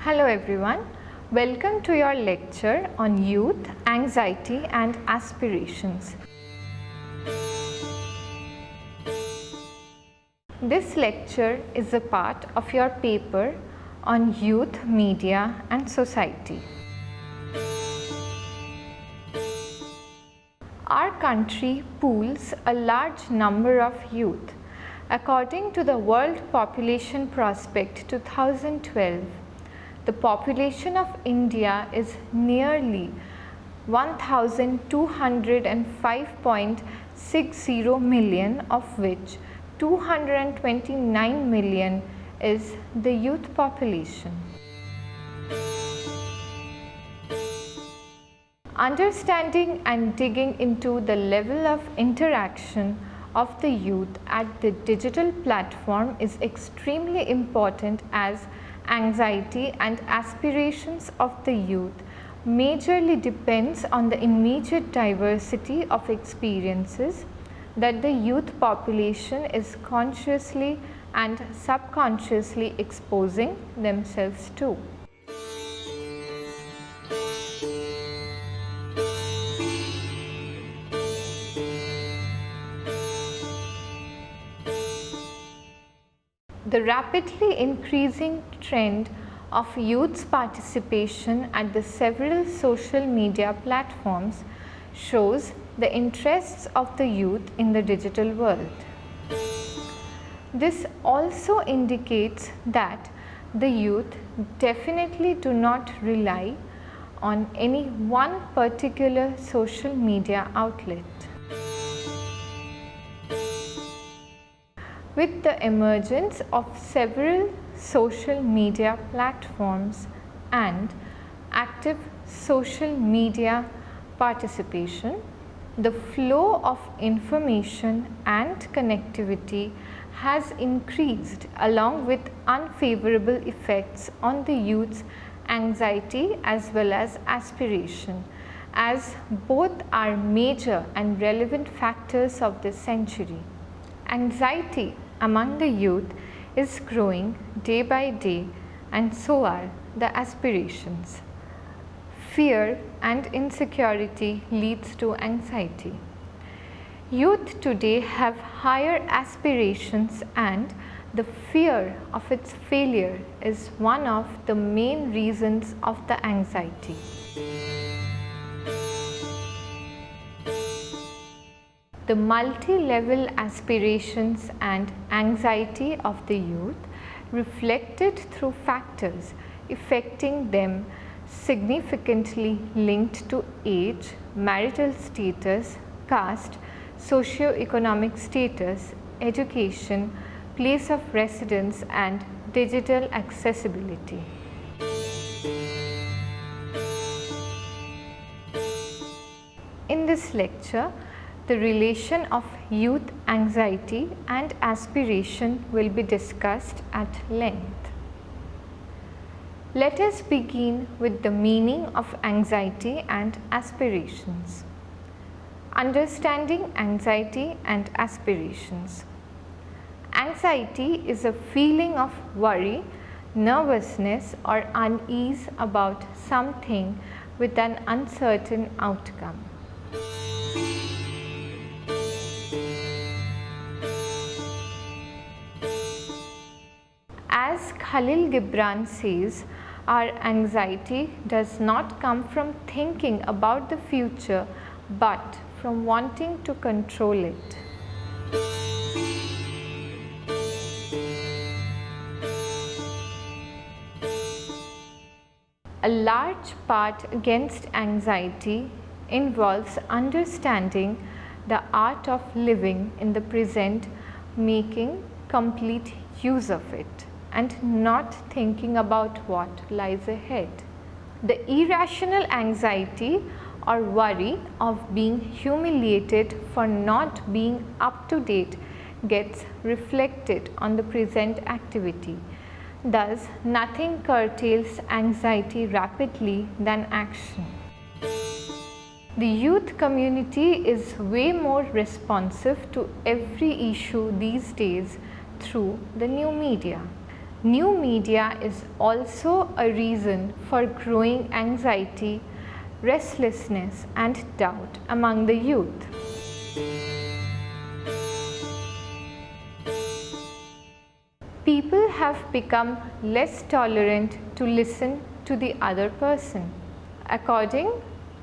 Hello everyone, welcome to your lecture on youth, anxiety and aspirations. This lecture is a part of your paper on youth, media and society. Our country pools a large number of youth. According to the World Population Prospect 2012, the population of India is nearly 1,205.60 million, of which 229 million is the youth population. Understanding and digging into the level of interaction of the youth at the digital platform is extremely important, as anxiety and aspirations of the youth majorly depends on the immediate diversity of experiences that the youth population is consciously and subconsciously exposing themselves to. The rapidly increasing trend of youth's participation at the several social media platforms shows the interests of the youth in the digital world. This also indicates that the youth definitely do not rely on any one particular social media outlet. With the emergence of several social media platforms and active social media participation, the flow of information and connectivity has increased, along with unfavorable effects on the youth's anxiety as well as aspiration, as both are major and relevant factors of this century. Anxiety among the youth is growing day by day, and so are the aspirations. Fear and insecurity leads to anxiety. Youth today have higher aspirations, and the fear of its failure is one of the main reasons of the anxiety. The multi-level aspirations and anxiety of the youth reflected through factors affecting them significantly linked to age, marital status, caste, socio-economic status, education, place of residence and digital accessibility. In this lecture, the relation of youth anxiety and aspiration will be discussed at length. Let us begin with the meaning of anxiety and aspirations. Understanding anxiety and aspirations. Anxiety is a feeling of worry, nervousness or unease about something with an uncertain outcome. As Khalil Gibran says, our anxiety does not come from thinking about the future, but from wanting to control it. A large part against anxiety involves understanding the art of living in the present, making complete use of it, and not thinking about what lies ahead. The irrational anxiety or worry of being humiliated for not being up to date gets reflected on the present activity. Thus, nothing curtails anxiety rapidly than action. The youth community is way more responsive to every issue these days through the new media. New media is also a reason for growing anxiety, restlessness and doubt among the youth. People have become less tolerant to listen to the other person. According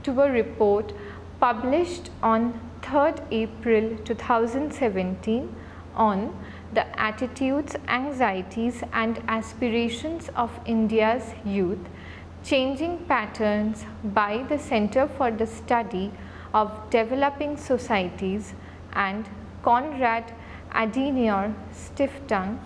to a report published on 3rd April 2017 on the attitudes, anxieties and aspirations of India's youth, changing patterns by the Center for the Study of Developing Societies and Konrad Adenauer Stiftung,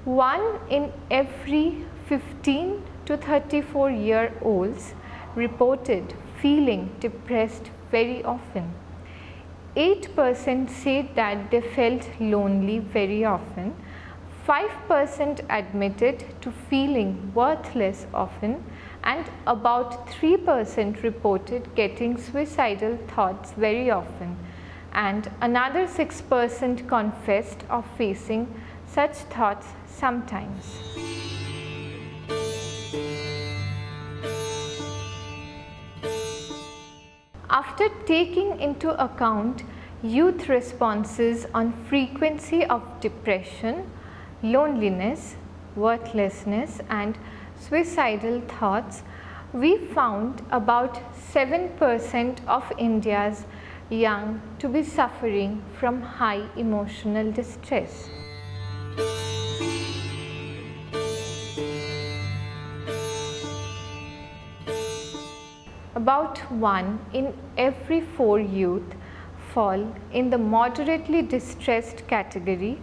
one in every 15 to 34-year-olds reported feeling depressed very often. 8% said that they felt lonely very often. 5% admitted to feeling worthless often, and about 3% reported getting suicidal thoughts very often, and another 6% confessed of facing such thoughts sometimes. After taking into account youth responses on frequency of depression, loneliness, worthlessness and suicidal thoughts, we found about 7% of India's young to be suffering from high emotional distress. About 1 in every 4 youth fall in the moderately distressed category,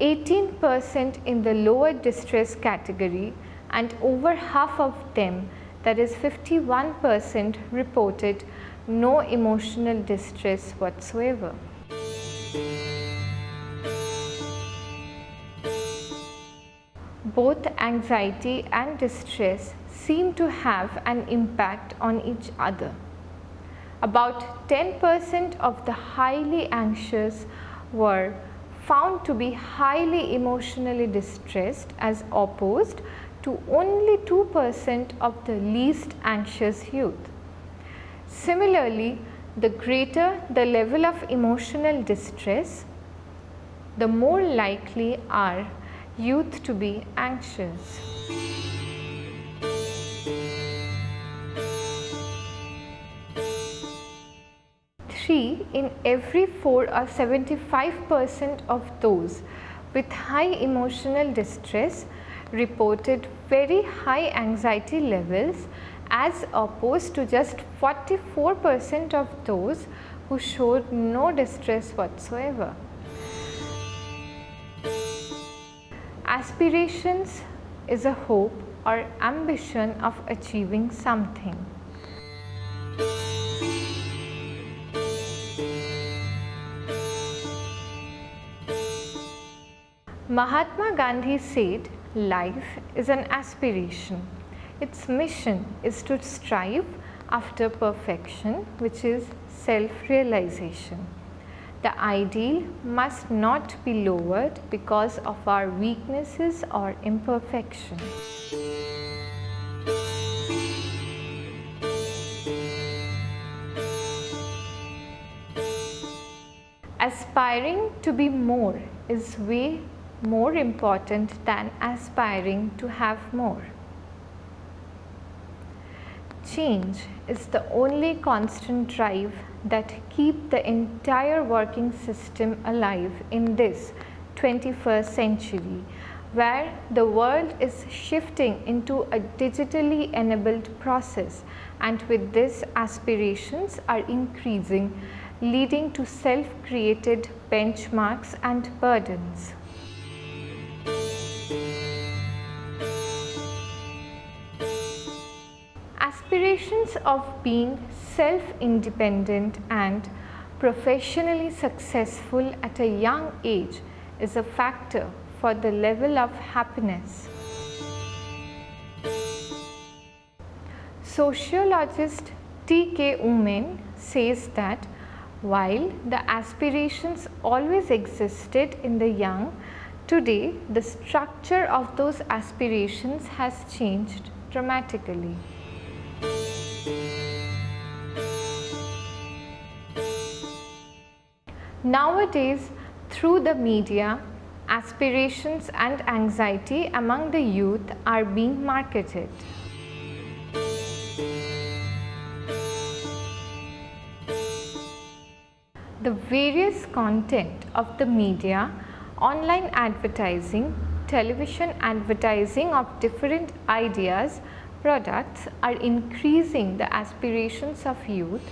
18% in the lower distress category, and over half of them, that is 51%, reported no emotional distress whatsoever. Both anxiety and distress seem to have an impact on each other. About 10% of the highly anxious were found to be highly emotionally distressed, as opposed to only 2% of the least anxious youth. Similarly, the greater the level of emotional distress, the more likely are youth to be anxious. Three in every 4 or 75% of those with high emotional distress reported very high anxiety levels, as opposed to just 44% of those who showed no distress whatsoever. Aspirations is a hope or ambition of achieving something. Mahatma Gandhi said, life is an aspiration. Its mission is to strive after perfection, which is self-realization. The ideal must not be lowered because of our weaknesses or imperfection. Aspiring to be more is way more important than aspiring to have more. Change is the only constant drive that keeps the entire working system alive in this 21st century, where the world is shifting into a digitally enabled process, and with this aspirations are increasing, leading to self-created benchmarks and burdens. Aspirations of being self-independent and professionally successful at a young age is a factor for the level of happiness. Sociologist T.K. Umen says that While the aspirations always existed in the young, today the structure of those aspirations has changed dramatically. Nowadays, through the media, aspirations and anxiety among the youth are being marketed. The various content of the media, online advertising, television advertising of different ideas, products are increasing the aspirations of youth.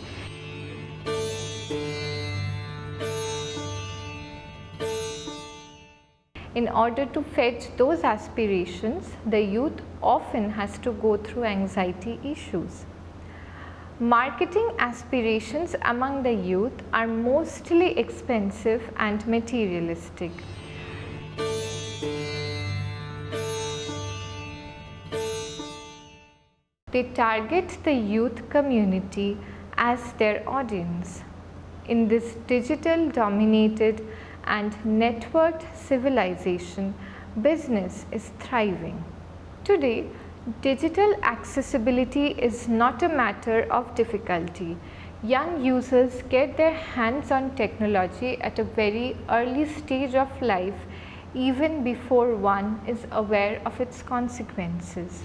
In order to fetch those aspirations, the youth often has to go through anxiety issues. Marketing aspirations among the youth are mostly expensive and materialistic. They target the youth community as their audience. In this digital dominated and networked civilization, business is thriving. Today, digital accessibility is not a matter of difficulty. Young users get their hands on technology at a very early stage of life, even before one is aware of its consequences.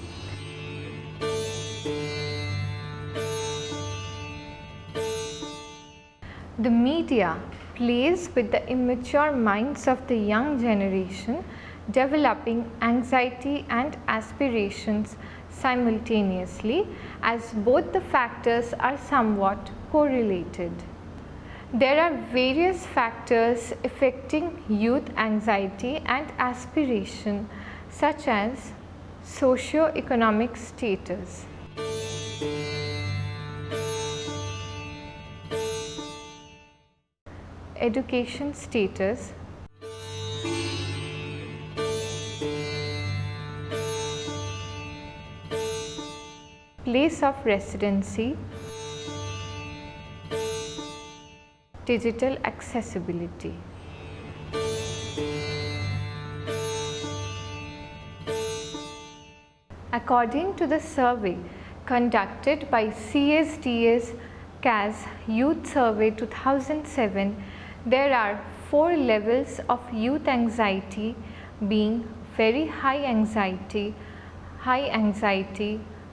The media plays with the immature minds of the young generation, developing anxiety and aspirations simultaneously, as both the factors are somewhat correlated. There are various factors affecting youth anxiety and aspiration, such as socio-economic status, education status, place of residency, digital accessibility. According to the survey conducted by CSDS CAS Youth Survey 2007, there are 4 levels of youth anxiety, being very high anxiety,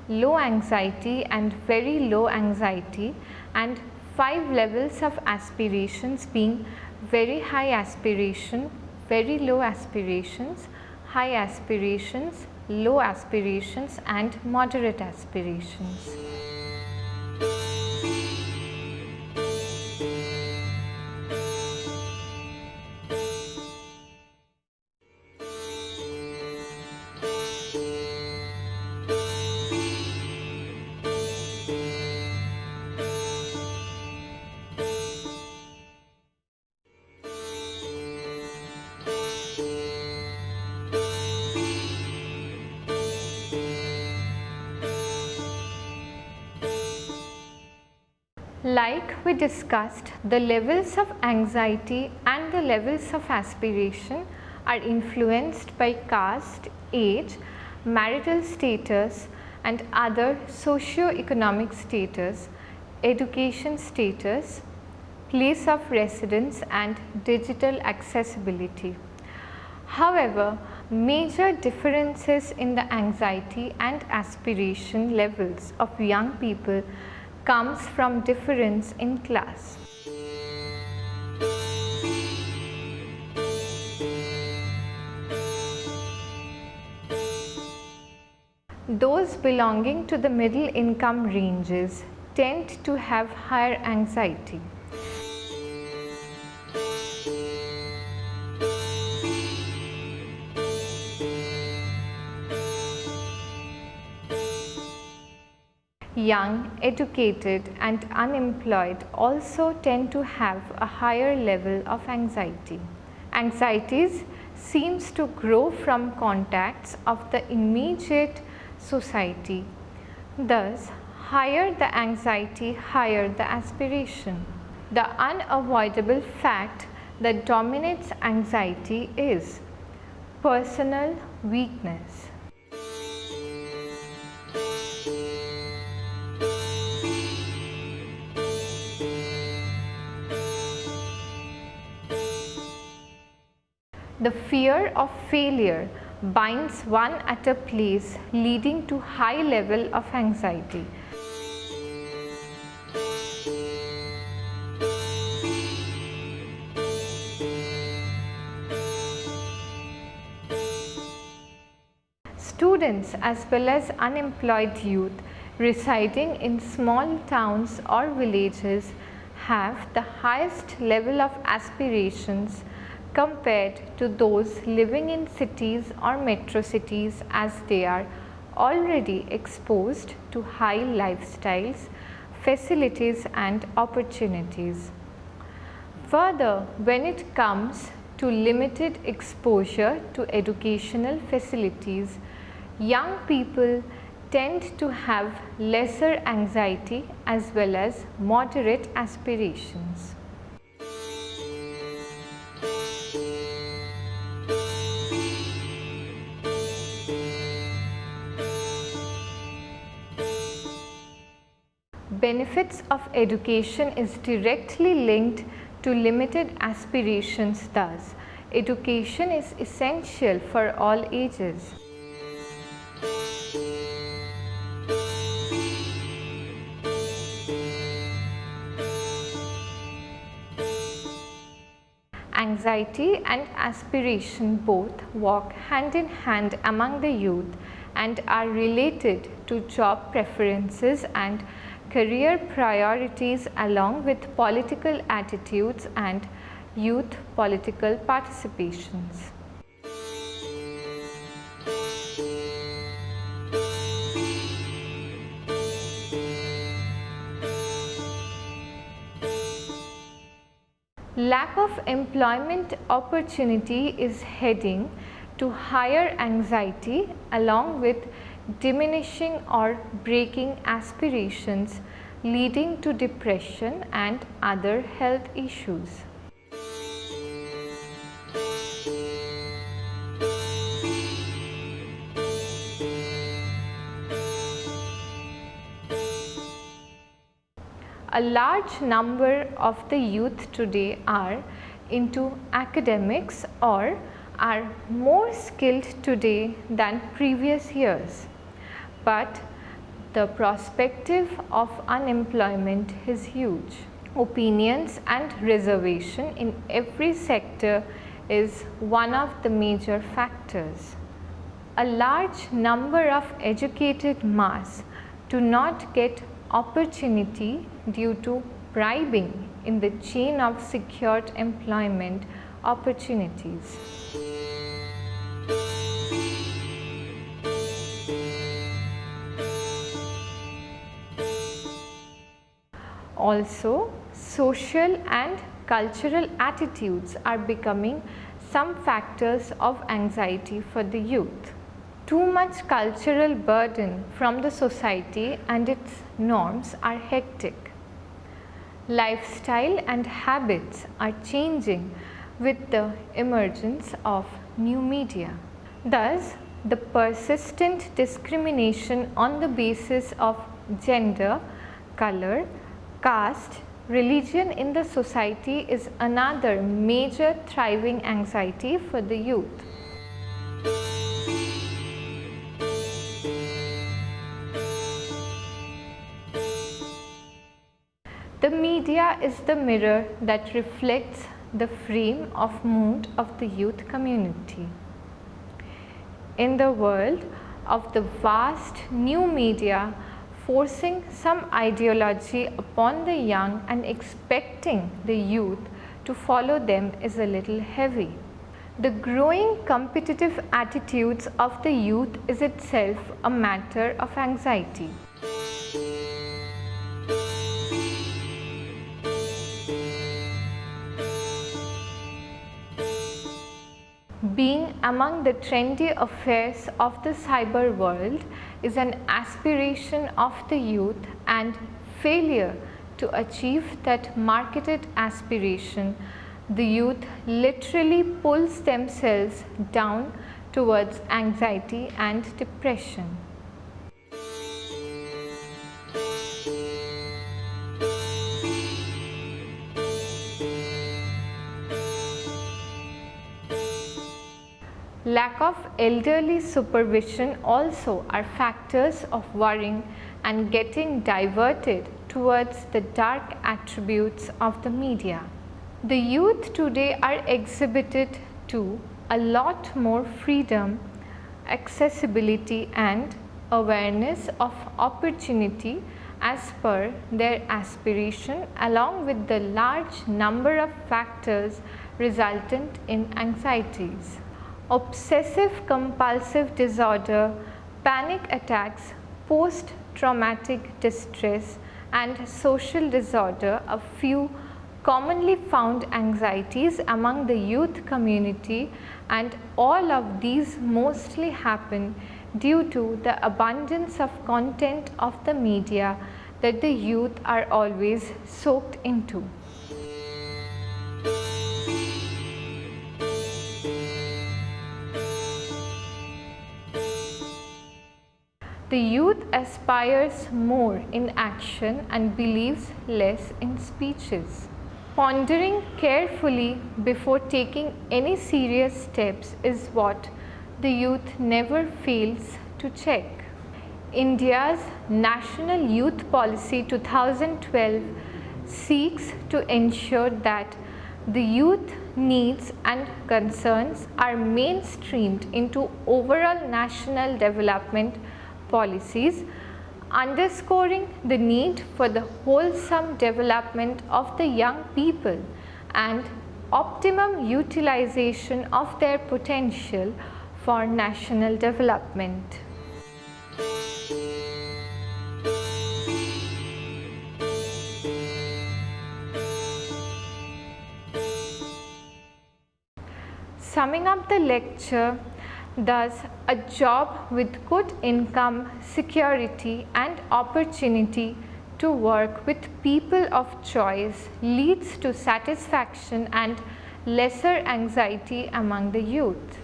low anxiety and very low anxiety, and 5 levels of aspirations, being very high aspiration, very low aspirations, high aspirations, low aspirations and moderate aspirations. Like we discussed, the levels of anxiety and the levels of aspiration are influenced by caste, age, marital status and other socio-economic status, education status, place of residence and digital accessibility. However, major differences in the anxiety and aspiration levels of young people comes from difference in class. Those belonging to the middle income ranges tend to have higher anxiety. Young, educated and unemployed also tend to have a higher level of anxiety. Anxieties seems to grow from contacts of the immediate society. Thus, higher the anxiety, higher the aspiration. The unavoidable fact that dominates anxiety is personal weakness. The fear of failure binds one at a place, leading to high level of anxiety. Students as well as unemployed youth residing in small towns or villages have the highest level of aspirations compared to those living in cities or metro cities, as they are already exposed to high lifestyles, facilities and opportunities. Further, when it comes to limited exposure to educational facilities, young people tend to have lesser anxiety as well as moderate aspirations. Benefits of education is directly linked to limited aspirations. Thus, education is essential for all ages. Anxiety and aspiration both walk hand in hand among the youth and are related to job preferences and career priorities, along with political attitudes and youth political participations. Lack of employment opportunity is heading to higher anxiety, along with diminishing or breaking aspirations, leading to depression and other health issues. A large number of the youth today are into academics or are more skilled today than previous years, but the perspective of unemployment is huge. Opinions and reservation in every sector is one of the major factors. A large number of educated mass do not get opportunity due to bribing in the chain of secured employment opportunities. Also, social and cultural attitudes are becoming some factors of anxiety for the youth. Too much cultural burden from the society and its norms are hectic. Lifestyle and habits are changing with the emergence of new media. Thus, the persistent discrimination on the basis of gender, color, caste, religion in the society is another major thriving anxiety for the youth. The media is the mirror that reflects the frame of mood of the youth community. In the world of the vast new media, forcing some ideology upon the young and expecting the youth to follow them is a little heavy. The growing competitive attitudes of the youth is itself a matter of anxiety. Being among the trendy affairs of the cyber world is an aspiration of the youth, and failure to achieve that marketed aspiration, the youth literally pulls themselves down towards anxiety and depression. Lack of elderly supervision also are factors of worrying and getting diverted towards the dark attributes of the media. The youth today are exhibited to a lot more freedom, accessibility and awareness of opportunity as per their aspiration, along with the large number of factors resultant in anxieties. Obsessive compulsive disorder, panic attacks, post-traumatic distress and social disorder are few commonly found anxieties among the youth community, and all of these mostly happen due to the abundance of content of the media that the youth are always soaked into. The youth aspires more in action and believes less in speeches. Pondering carefully before taking any serious steps is what the youth never fails to check. India's National Youth Policy 2012 seeks to ensure that the youth needs and concerns are mainstreamed into overall national development policies, underscoring the need for the wholesome development of the young people and optimum utilization of their potential for national development. Summing up the lecture, thus, a job with good income, security and opportunity to work with people of choice leads to satisfaction and lesser anxiety among the youth.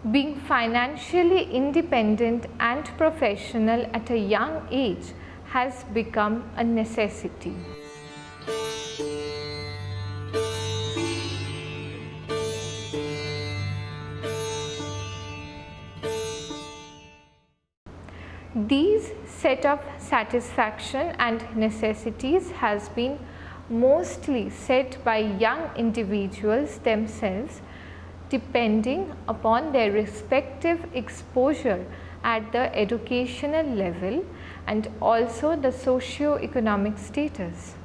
Being financially independent and professional at a young age has become a necessity. These set of satisfaction and necessities has been mostly set by young individuals themselves, depending upon their respective exposure at the educational level and also the socio-economic status.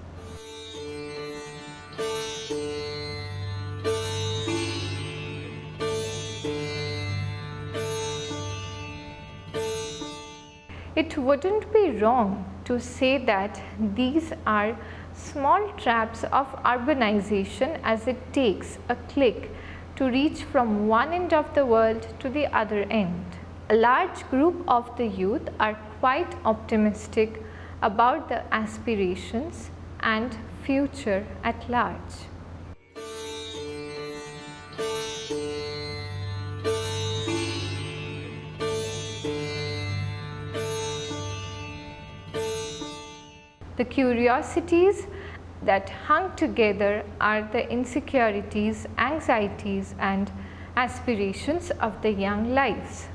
It wouldn't be wrong to say that these are small traps of urbanization, as it takes a click to reach from one end of the world to the other end. A large group of the youth are quite optimistic about the aspirations and future at large. The curiosities that hung together are the insecurities, anxieties and aspirations of the young lives.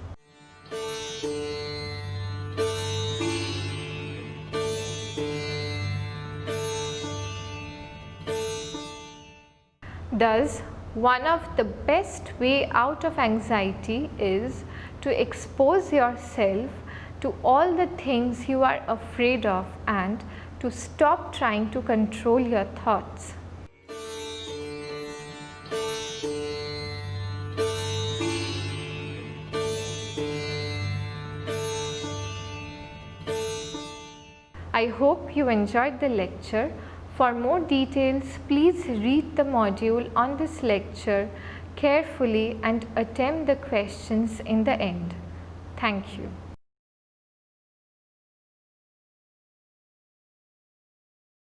Thus, one of the best way out of anxiety is to expose yourself to all the things you are afraid of and to stop trying to control your thoughts. I hope you enjoyed the lecture. For more details, please read the module on this lecture, carefully and attempt the questions in the end. Thank you.